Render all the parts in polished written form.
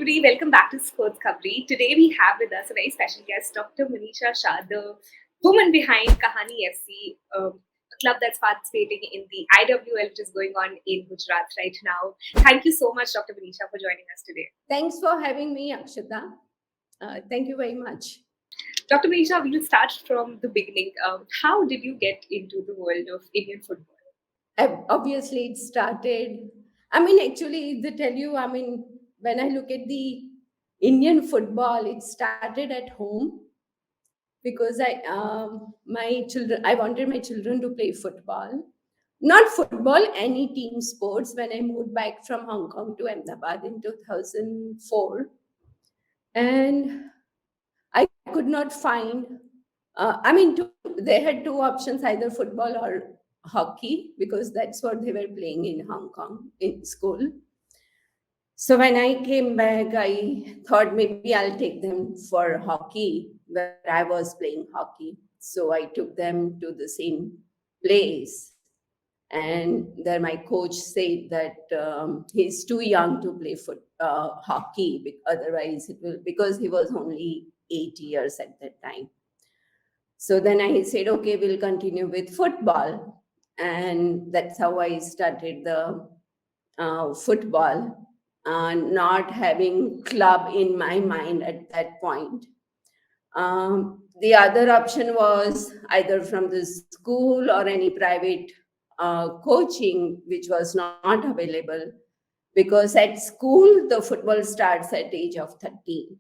everybody, welcome back to SportsKhabri. Today we have with us a very special guest, Dr. Manisha Shah, the woman behind Kahaani FC, a club that's participating in the IWL, which is going on in Gujarat right now. Thank you so much, Dr. Manisha, for joining us today. Thanks for having me, Akshita. Thank you very much. Dr. Manisha, we'll start from the beginning. How did you get into the world of Indian football? Obviously, it started. Actually, they tell you, when I look at the Indian football, it started at home because I wanted my children to play football. Not football, any team sports. When I moved back from Hong Kong to Ahmedabad in 2004, and I could not find. They had two options: either football or hockey, because that's what they were playing in Hong Kong in school. So when I came back, I thought maybe I'll take them for hockey, where I was playing hockey. So I took them to the same place. And then my coach said that he's too young to play hockey, otherwise it will, because he was only 8 years at that time. So then I said, okay, we'll continue with football. And that's how I started the football, not having club in my mind at that point. The other option was either from the school or any private coaching, which was not available, because at school, the football starts at age of 13.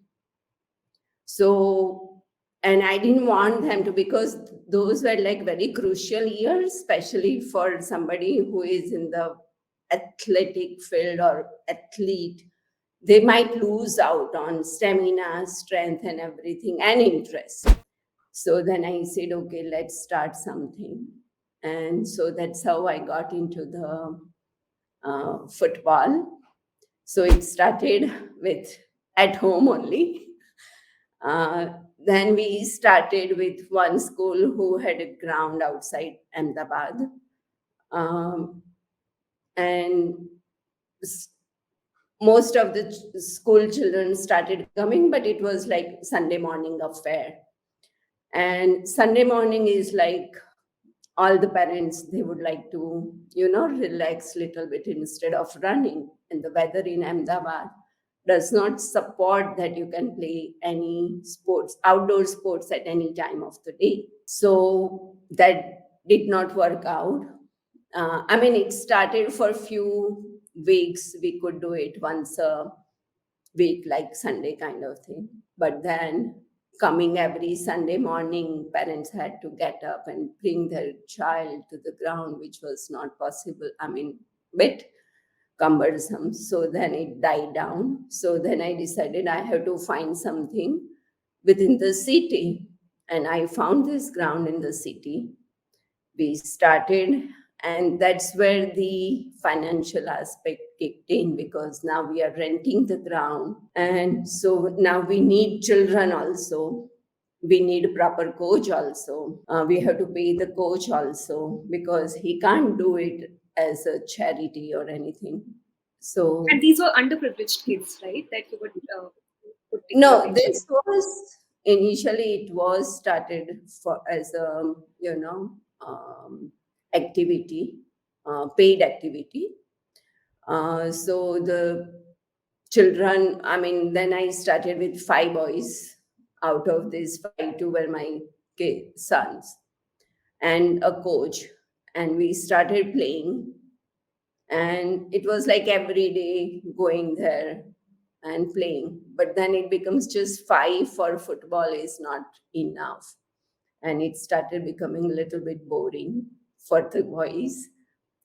So, and I didn't want them to, because those were like very crucial years, especially for somebody who is in the athletic field or athlete. They might lose out on stamina, strength, and everything, and interest. So then I said, okay, let's start something. And so that's how I got into the football. So it started with at home only. Then we started with one school who had a ground outside Ahmedabad. And most of the school children started coming, but it was like Sunday morning affair. And Sunday morning is like all the parents, they would like to, relax a little bit instead of running. And the weather in Ahmedabad does not support that you can play any sports, outdoor sports at any time of the day. So that did not work out. It started for a few weeks. We could do it once a week, like Sunday kind of thing. But then coming every Sunday morning, parents had to get up and bring their child to the ground, which was not possible. Bit cumbersome. So then it died down. So then I decided I have to find something within the city. And I found this ground in the city. We started, and that's where the financial aspect kicked in, because now we are renting the ground. And so now we need children also. We need a proper coach also. We have to pay the coach also, because he can't do it as a charity or anything. So, And these were underprivileged kids, right? That you would put no, this was initially, it was started as a activity, paid activity. So the children, then I started with 5 boys. Out of these 5, 2 were my sons, and a coach. And we started playing. And it was like every day going there and playing. But then it becomes just 5 for football is not enough. And it started becoming a little bit boring for the boys.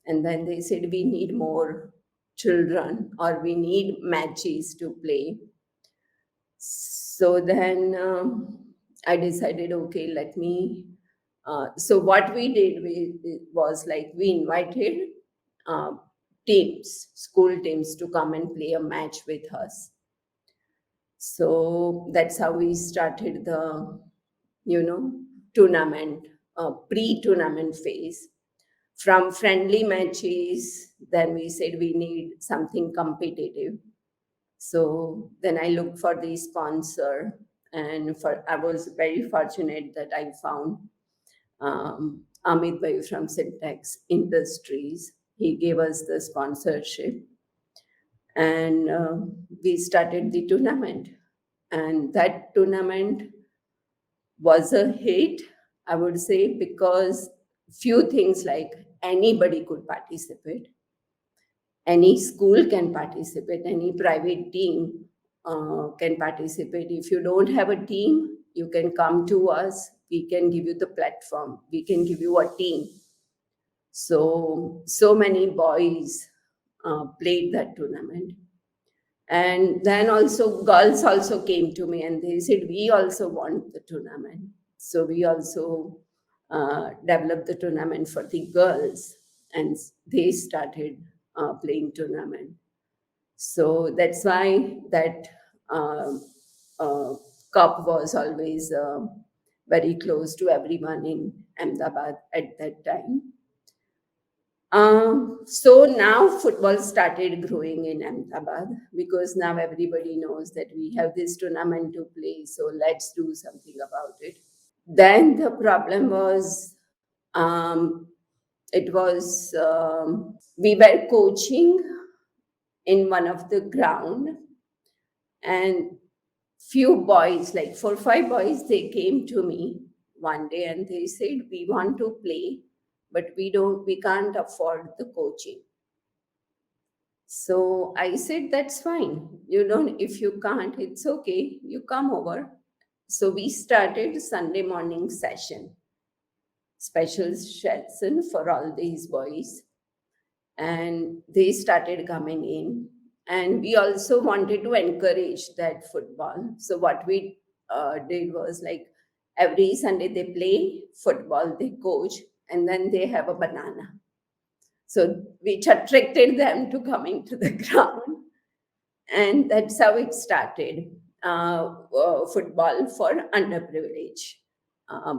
And then they said, we need more children, or we need matches to play. So then I decided, okay, let me. So what we did was like we invited school teams to come and play a match with us. So that's how we started the, tournament, pre-tournament phase. From friendly matches, then we said we need something competitive. So then I looked for the sponsor, and I was very fortunate that I found Amit Bhai from Syntax Industries. He gave us the sponsorship, and we started the tournament. And that tournament was a hit, I would say, because few things like anybody could participate, any school can participate, any private team can participate. If you don't have a team, you can come to us. We can give you the platform. We can give you a team. So many boys played that tournament. And then also girls also came to me and they said, we also want the tournament. So we also developed the tournament for the girls, and they started playing tournament. So that's why that uh, uh, cup was always very close to everyone in Ahmedabad at that time. So now football started growing in Ahmedabad because now everybody knows that we have this tournament to play. So let's do something about it. Then the problem was, we were coaching in one of the ground, and few boys, like 4 5 boys, they came to me one day and they said, we want to play, but we can't afford the coaching. So I said, that's fine. You don't, if you can't, it's okay. You come over. So we started Sunday morning session, special session for all these boys. And they started coming in. And we also wanted to encourage that football. So what we did was like every Sunday they play football, they coach, and then they have a banana. So which attracted them to coming to the ground, and that's how it started. Football for underprivileged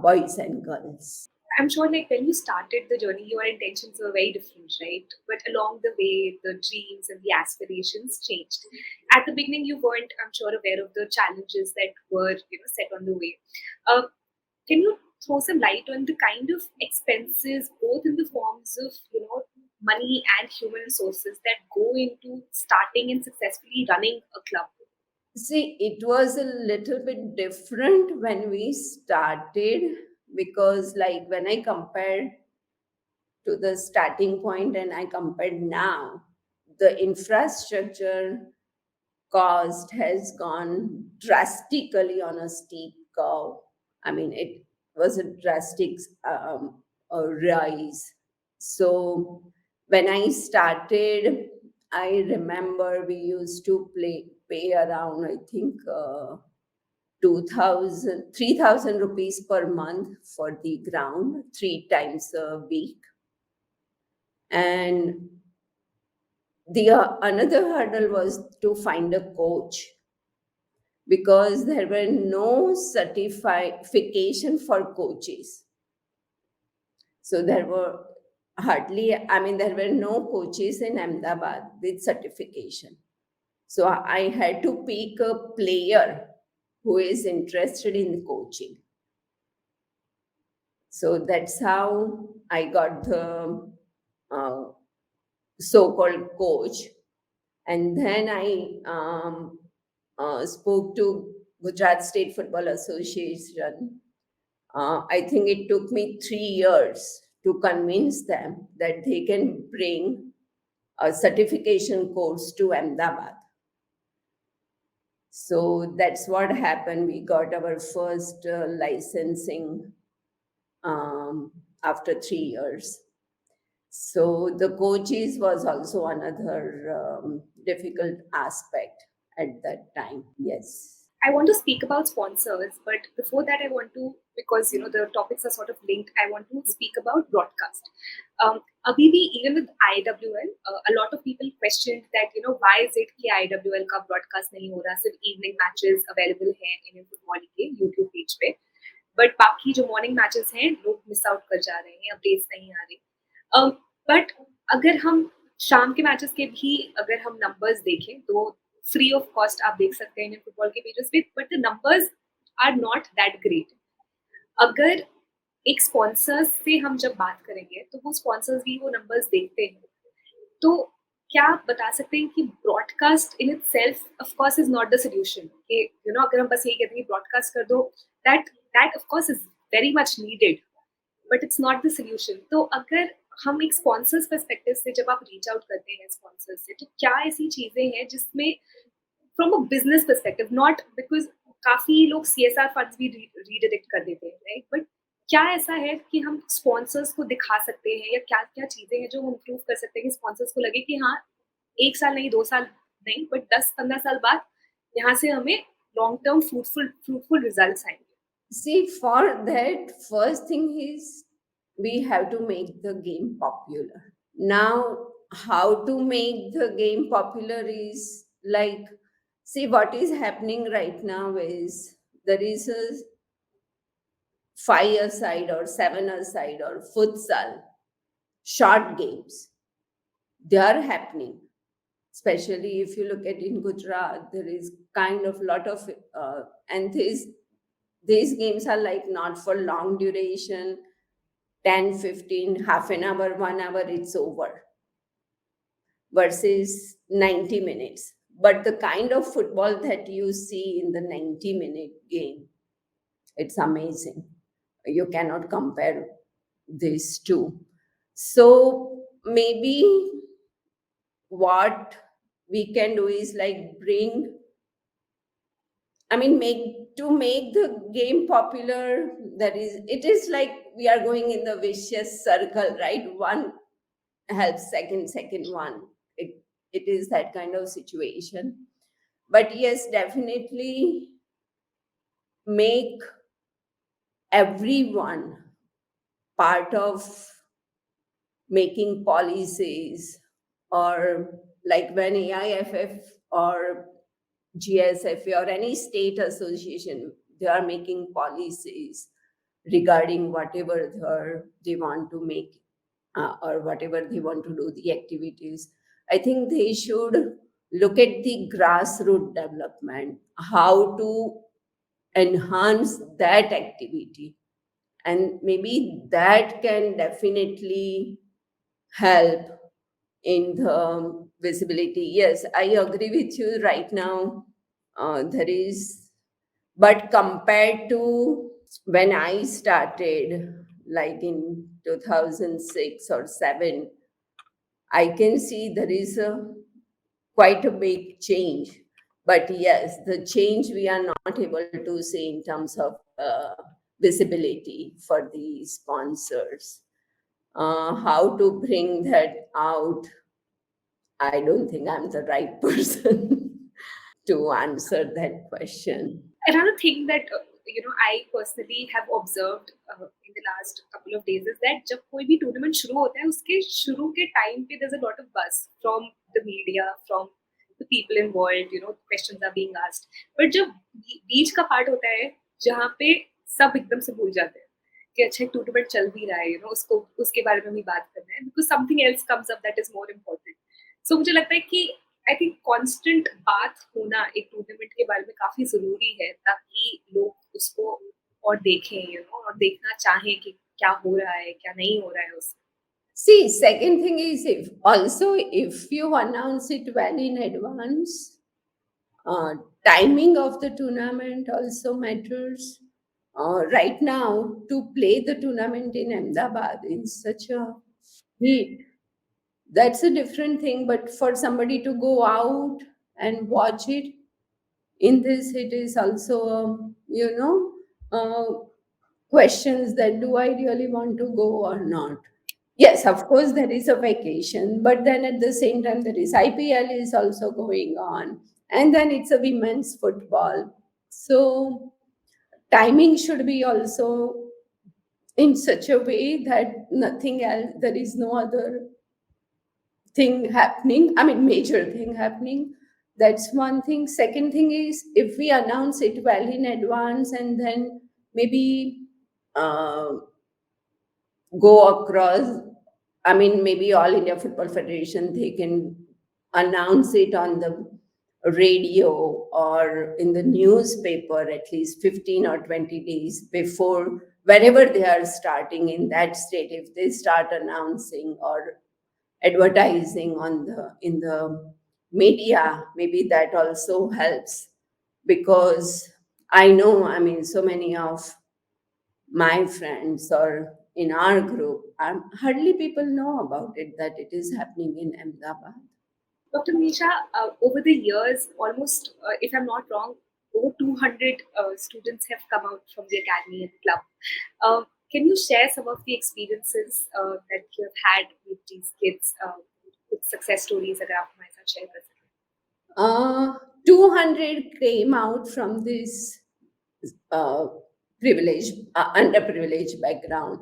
boys and girls. I'm sure, like when you started the journey, your intentions were very different, right? But along the way, the dreams and the aspirations changed. At the beginning, you weren't, I'm sure, aware of the challenges that were, set on the way. Uh, can you throw some light on the kind of expenses, both in the forms of, money and human resources that go into starting and successfully running a club? See, it was a little bit different when we started because, like, when I compared to the starting point and I compared now, the infrastructure cost has gone drastically on a steep curve. I mean, it was a drastic rise. So when I started, I remember we used to pay around, I think, 2,000, 3,000 rupees per month for the ground, 3 times a week. And the another hurdle was to find a coach because there were no certification for coaches. So there were hardly, I mean, there were no coaches in Ahmedabad with certification. So I had to pick a player who is interested in coaching. So that's how I got the uh, so called coach. And then I spoke to Gujarat State Football Association. I think it took me 3 years to convince them that they can bring a certification course to Ahmedabad. So that's what happened. We got our first licensing after 3 years. So the coaches was also another difficult aspect at that time. Yes. I want to speak about sponsors, but before that, I want to, because the topics are sort of linked, I want to speak about broadcast. Abhivi, even with IWL, a lot of people questioned that why is it कि IWL का broadcast नहीं हो रहा, सिर्फ evening matches available हैं Indian football के YouTube page पे, but बाकी जो morning matches हैं लोग miss out कर जा रहे हैं, updates नहीं आ रहे. But अगर हम शाम के मैचेस के भी अगर हम नंबर्स देखें तो फ्री ऑफ कॉस्ट आप देख सकते हैं इंडियन फुटबॉल के पेजेस पे, but the numbers are not that great. अगर एक स्पॉन्सर्स से हम जब बात करेंगे तो वो स्पॉन्सर्स भी वो नंबर्स देखते हैं. तो क्या आप बता सकते हैं कि broadcast in it self of course is not the solution, कि अगर हम बस यही कहते हैं कि ब्रॉडकास्ट कर दो, that that of course is very much needed, but it's not the solution. तो अगर हम एक स्पॉन्सर्स पर्सपेक्टिव से जब आप रीच आउट करते हैं स्पॉन्सर्स से, तो क्या ऐसी चीजें हैं जिसमें from a business perspective, not because काफी लोग सीएसआर फंड्स भी रीडायरेक्ट कर देते हैं, राइट, बट क्या ऐसा है कि हम स्पॉन्सर्स को दिखा सकते हैं, या क्या क्या चीजें हैं जो हम इम्प्रूव कर सकते हैं कि स्पॉन्सर्स को लगे कि हाँ, 1 साल नहीं, 2 साल नहीं, बट 10-15 साल बाद यहाँ से हमें लॉन्ग टर्म फ्रूटफुल रिजल्ट आएंगे. See, for that, first thing is we have to make the game popular. Now, how to make the game popular is like, see, what is happening right now is there is a 5-a-side or 7-a-side or futsal, short games. They are happening. Especially if you look at in Gujarat, there is kind of lot of, and these games are like not for long duration, 10, 15, half an hour, 1 hour, it's over, versus 90 minutes. But the kind of football that you see in the 90-minute game, it's amazing. You cannot compare these two. So maybe what we can do is like make the game popular. That is, it is like we are going in the vicious circle, right? One helps second one. It is that kind of situation. But yes, definitely make everyone part of making policies, or like when AIFF or GSFA or any state association, they are making policies regarding whatever they want to make, or whatever they want to do, the activities. I think they should look at the grassroots development, how to enhance that activity. And maybe that can definitely help in the visibility. Yes, I agree with you right now. There is, but compared to when I started, like in 2006 or 7, I can see there is quite a big change. But yes, the change we are not able to see in terms of visibility for the sponsors. How to bring that out, I don't think I'm the right person to answer that question. Another thing that I personally have observed in the last couple of days is that जब कोई भी tournament शुरू होता है, उसके शुरू के time पे there's a lot of buzz from the media, from the people involved, questions are being asked. But जब बीच का पार्ट होता है, जहाँ पे सब एकदम से भूल जाते हैं कि अच्छा टूर्नामेंट चल भी रहा है, उसको उसके बारे में भी बात करना है, because something else comes up that is more important. So मुझे लगता है कि आई थिंक कांस्टेंट बात होना एक टूर्नामेंट के बारे में काफी जरूरी है, ताकि लोग उसको और देखें, और देखना चाहें कि क्या हो रहा है, क्या नहीं हो रहा है उसमें. See, second thing is, if you announce it well in advance, timing of the tournament also matters. Right now, to play the tournament in Ahmedabad in such a heat, that's a different thing. But for somebody to go out and watch it in this heat is also, questions that do I really want to go or not? Yes, of course, there is a vacation, but then at the same time, there is IPL is also going on, and then it's a women's football. So, timing should be also in such a way that nothing else, there is no other thing happening, I mean, major thing happening. That's one thing. Second thing is, if we announce it well in advance and then maybe uh, go across, I mean, maybe All India Football Federation, they can announce it on the radio or in the newspaper at least 15 or 20 days before, whenever they are starting in that state, if they start announcing or advertising on the in the media, maybe that also helps. Because I know, I mean, so many of my friends or in our group, hardly people know about it, that it is happening in Ahmedabad. Dr. Manisha, over the years, almost, if I'm not wrong, over 200 students have come out from the academy and club. Can you share some of the experiences that you have had with these kids, with success stories अगर आप हमारे साथ share कर सकें? 200 came out from this uh, underprivileged background.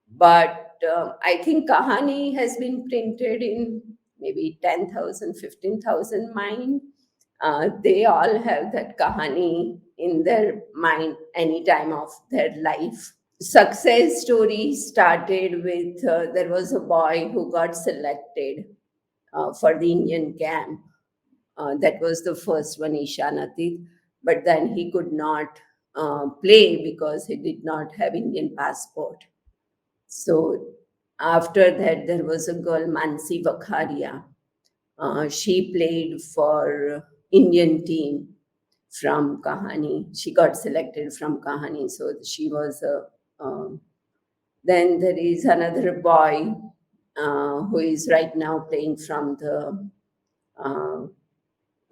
But I think Kahaani has been printed in maybe 10,000, 15,000 mind. They all have that Kahaani in their mind any time of their life. Success story started with there was a boy who got selected for the Indian camp. That was the first one, Ishanatit. But then he could not play because he did not have Indian passport. So after that, there was a girl, Mansi Vakharia. She played for Indian team from Kahaani. She got selected from Kahaani, so she was a. Then there is another boy who is right now playing from the uh,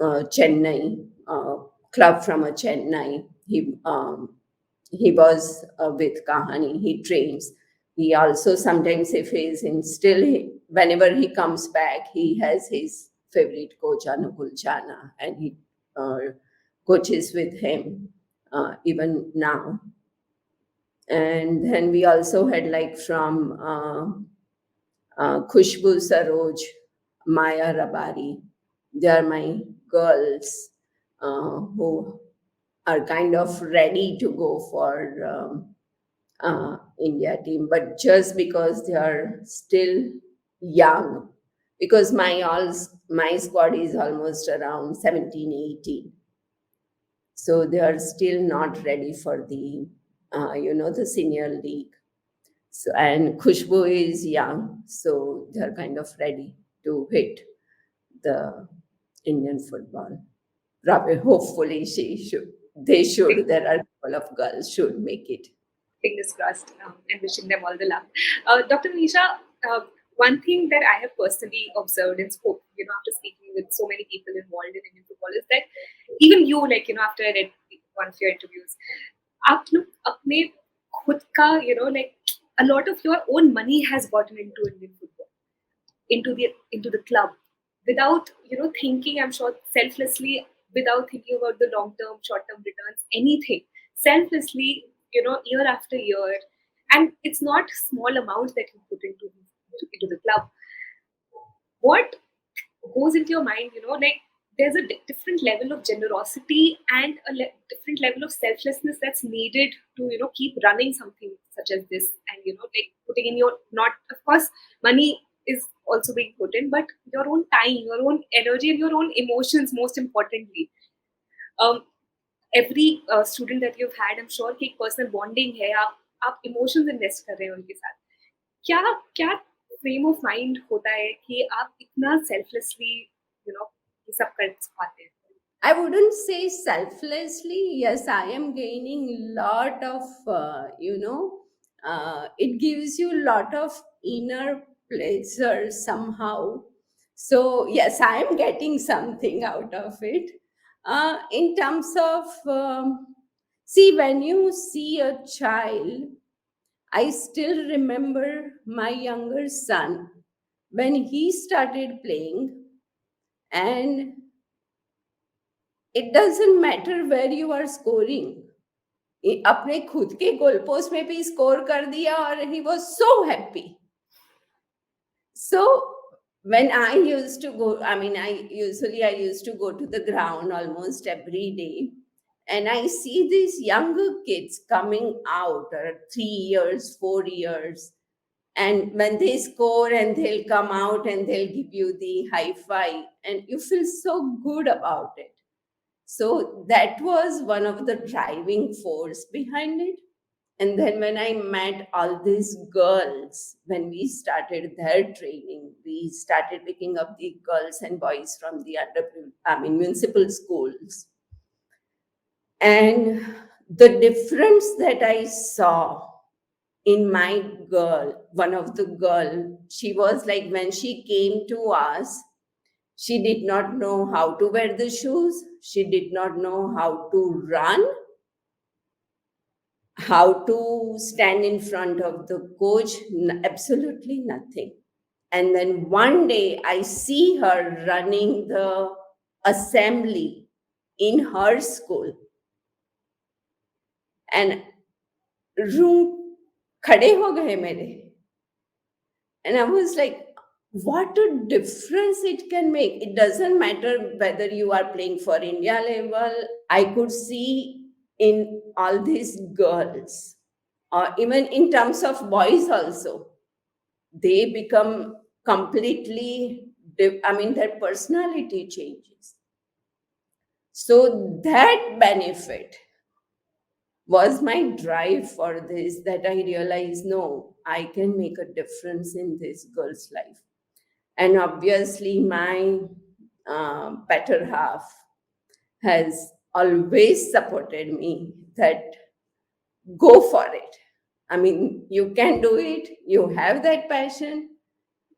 Chennai club from a Chennai. He was with Kahani. He trains. He also sometimes, if he's in still, whenever he comes back, he has his favorite coach Anukul Chana, and he coaches with him even now. And then we also had like from Khushbu Saroj, Maya Rabari. They are my girls who are kind of ready to go for India team, but just because they are still young, because my squad is almost around 17, 18. So they are still not ready for the the senior league. So, and Khushbu is young, so they are kind of ready to hit the Indian football. Hopefully, they should. There are a couple of girls should make it. Fingers crossed, and wishing them all the luck. Dr. Manisha, one thing that I have personally observed and spoke, after speaking with so many people involved in Indian football, is that even you, like, after I read one of your interviews, आप लोग अपने खुद का, like, a lot of your own money has gotten into Indian football, into the club, without thinking, I'm sure, selflessly, without thinking about the long term, short term returns, anything, selflessly, year after year. And it's not small amounts that you put into the club. What goes into your mind, like, there's a different level of generosity and a different level of selflessness that's needed to keep running something such as this, and like, putting in your, not, of course, money is also being put in, but your own time, your own energy, and your own emotions, most importantly. um every student that you've had, I'm sure कि एक personal bonding है, आप emotions invest कर रहे हैं उनके साथ. क्या क्या फ्रेम ऑफ माइंड होता है कि आप इतना सेल्फलेसली ये सब कर पाते हैं? I wouldn't say selflessly. Yes, I am gaining lot of, it gives you lot of inner pleasure somehow. So yes, I am getting something out of it. In terms of, see, when you see a child, I still remember my younger son when he started playing, and it doesn't matter where you are scoring. अपने खुद के goal post में भी score कर दिया और he was so happy. So when I used to go, I mean, I used to go to the ground almost every day, and I see these younger kids coming out, 3 years, 4 years, And when they score and they'll come out and they'll give you the high five, and you feel so good about it. So that was one of the driving force behind it. And then when I met all these girls, when we started their training, we started picking up the girls and boys from the municipal schools. And the difference that I saw in my girl, one of the girl, she was like, when she came to us, she did not know how to wear the shoes. She did not know how to run, how to stand in front of the coach, absolutely nothing. And then one day I see her running the assembly in her school, and room खड़े हो गए मेरे. And I was like, what a difference it can make. It doesn't matter whether you are playing for India level. I could see in all these girls, or even in terms of boys also, they become completely, their personality changes. So that benefit was my drive for this, that I realized, no, I can make a difference in this girl's life. And obviously, my better half has always supported me that go for it. I mean, you can do it, you have that passion,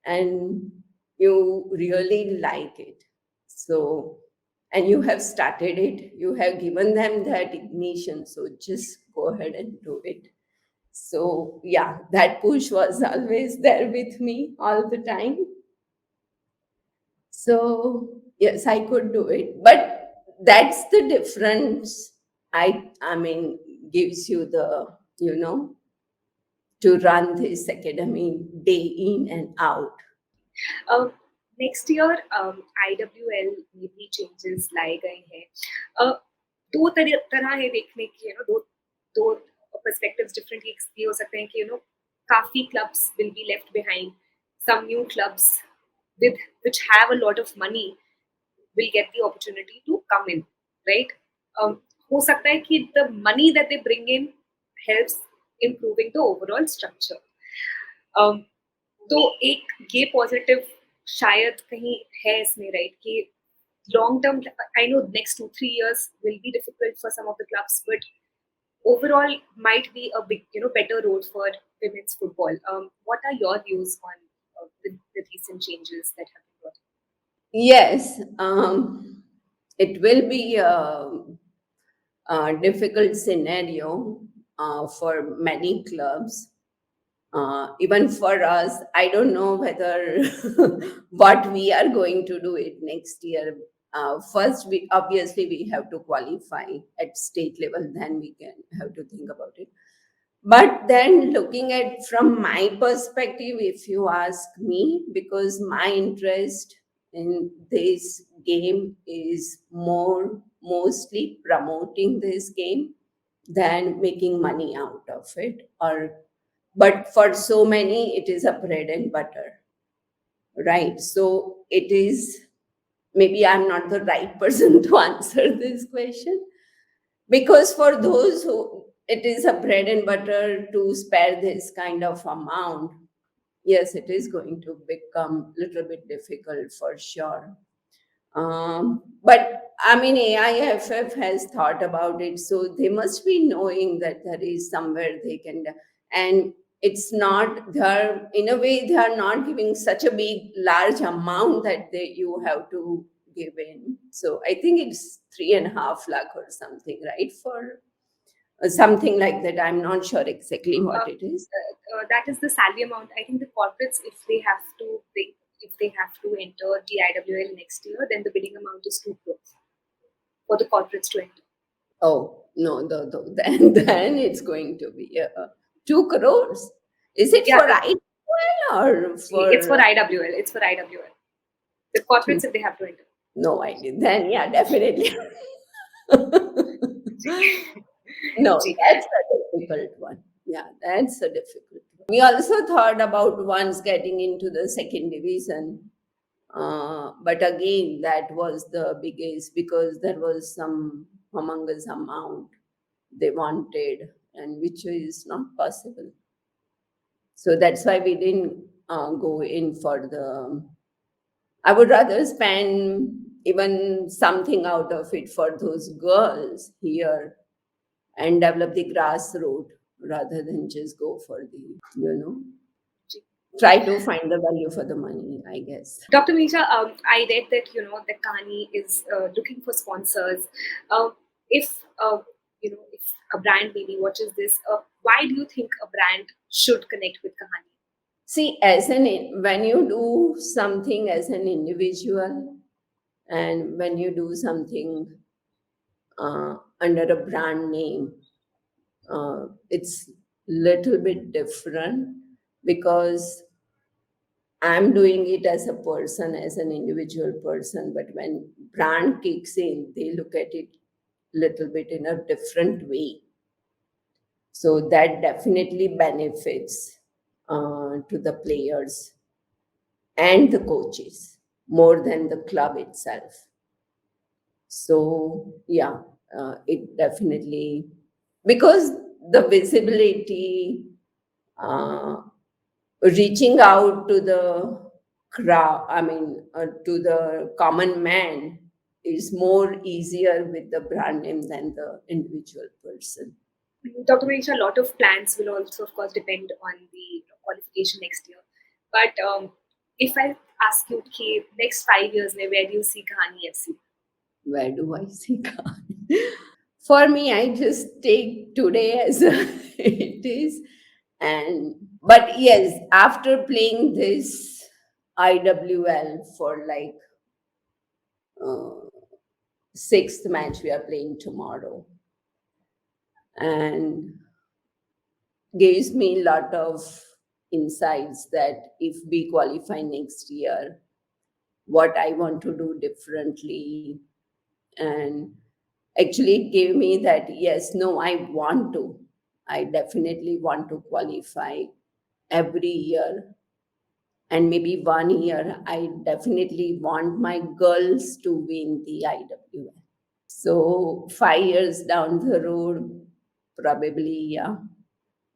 and you really like it. So, and you have started it, you have given them that ignition. So just go ahead and do it. So, yeah, that push was always there with me all the time. So, yes, I could do it. But that's the difference. Gives you the, to run this academy day in and out. Um, next year IWL में भी changes लाए गए हैं. दो तरह है देखने की, दो दो perspectives differently ये हो सकते हैं कि काफी clubs will be left behind. Some new clubs which have a lot of money will get the opportunity to come in, right? हो सकता है कि the money that they bring in helps improving the overall structure. तो एक ये positive शायद कहीं है इसमें, राइट, कि long term, I know next 2-3 years will be difficult for some of the clubs, but overall might be a big, better road for women's football. What are your views on the recent changes that have been brought? Yes, it will be a difficult scenario for many clubs. Even for us, I don't know whether what we are going to do it next year. First, we have to qualify at state level, then we can have to think about it. But then looking at from my perspective, if you ask me, because my interest in this game is mostly promoting this game than making money out of it, but for so many it is a bread and butter, right? So it is, maybe I'm not the right person to answer this question, because for those who it is a bread and butter to spare this kind of amount, yes, it is going to become a little bit difficult for sure. But I mean, AIFF has thought about it, so they must be knowing that there is somewhere they can, and it's not, they're in a way they are not giving such a large amount that you have to give in. So I think it's 3.5 lakh or something, right? For something like that. I'm not sure exactly what it is. That is the salary amount. I think the corporates, if they have to enter the IWL next year, then the bidding amount is 2 crores for the corporates to enter. Oh no, then it's going to be 2 crores. Is it for IWL or for? It's for IWL. It's for IWL. The corporates, if they have to enter. No idea. Then yeah, definitely. No, that's a difficult one. Yeah, that's a difficult one. We also thought about once getting into the second division. But again, that was the biggest because there was some humongous amount they wanted, and which is not possible. So that's why we didn't go in for the. I would rather spend even something out of it for those girls here and develop the grassroots rather than just go for the, try to find the value for the money, I guess. Dr. Manisha, I read that the Kahaani is looking for sponsors. If if a brand maybe watches this, why do you think a brand should connect with Kahaani? See, when you do something as an individual and when you do something under a brand name, it's little bit different because I'm doing it as a person, as an individual person. But when brand kicks in, they look at it little bit in a different way. So that definitely benefits to the players and the coaches more than the club itself. So yeah, it definitely, because the visibility, uh, reaching out to the crowd, to the common man is more easier with the brand name than the individual person. Dr. Manisha, a lot of plans will also, of course, depend on the qualification next year. But if I ask you, okay, next 5 years, where do you see Kahaani FC? Where do I see God? For me, I just take today as it is. And but yes, after playing this IWL for like uh, sixth match we are playing tomorrow, and gives me a lot of insights that if we qualify next year, what I want to do differently. And actually it gave me that yes, no, I definitely want to qualify every year. And maybe one year I definitely want my girls to win the IWL. So 5 years down the road, probably, yeah.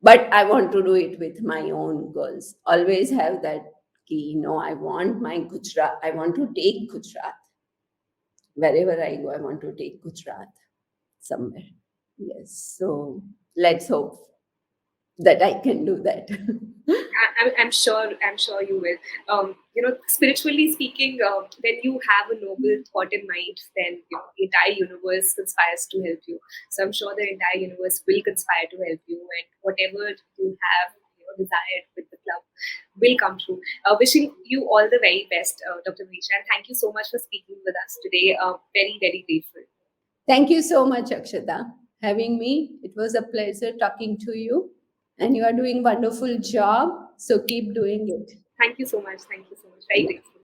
But I want to do it with my own girls. Always have that key. No, I want my Gujarat. I want to take Gujarat. Wherever I go, I want to take Gujarat somewhere. Yes. So let's hope that I can do that. I'm sure you will. Spiritually speaking, when you have a noble thought in mind, then the entire universe conspires to help you. So I'm sure the entire universe will conspire to help you, and whatever you have desired with the club will come true. Wishing you all the very best, Dr. Manisha, and thank you so much for speaking with us today. Very, very grateful. Thank you so much, Akshata, having me. It was a pleasure talking to you, and you are doing wonderful job. So keep doing it. Thank you so much. Thank you so much. Very grateful.